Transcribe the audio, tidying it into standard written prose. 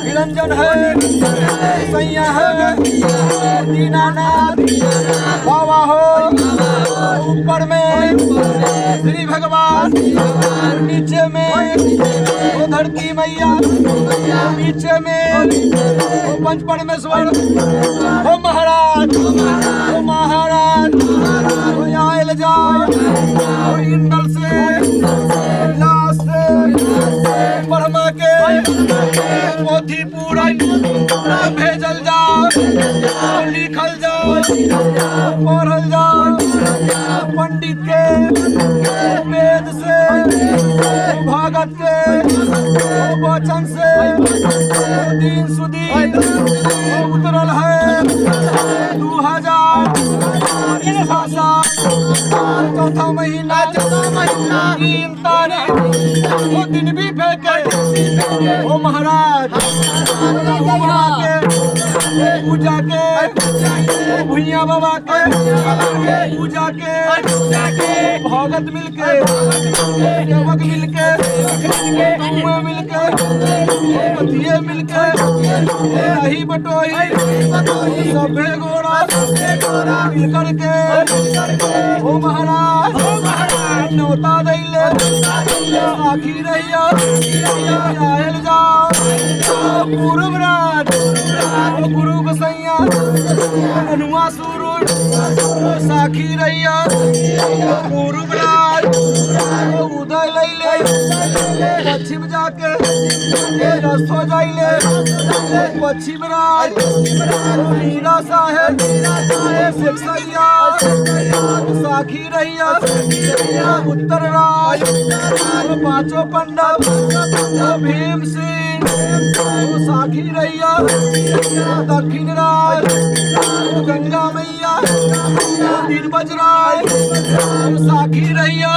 निरंजन है, सैया है, दीनानाथ बाबा हो, ऊपर में श्री भगवान, नीचे में वो धरती मैया, नीचे में वो पंच परमेश्वर, हो महाराज, हो महाराज, हो यहाँ ले जाओ, हो इंदल से, लाश से, ब्रह्मा के पोथी पूरा भेजल जाओ, लिखल जाओ, पढ़ल जाओ, पंडित के वेद से, भगत के वचन से दिन सुदीन उतरल है 2000 चौथा महीना 3 तारीख वो दिन भी फेंके ओ महाराज पूजा के भुइया बाबा के पूजा के भगत मिलके सेवक मिलके मिलके पतिये मिलके रही बटोही सभे गोरा मिलकर के ओ महाराज न्योता दैले आखी रहिया आयल जाओ पूर्व राज गुरु गोसैया अनुआ सूरज साखी रहिया पूर्व राज उदय लैले पश्चिम जाके रसो जाइले पश्चिम राज मीरा साहेब सिक्सैया साखी रहिया उत्तर राज पांचों पंडव भीम सिंह साखी रहिया दक्षिण राज गंगा मैया दिन बजराज साखी रहिया।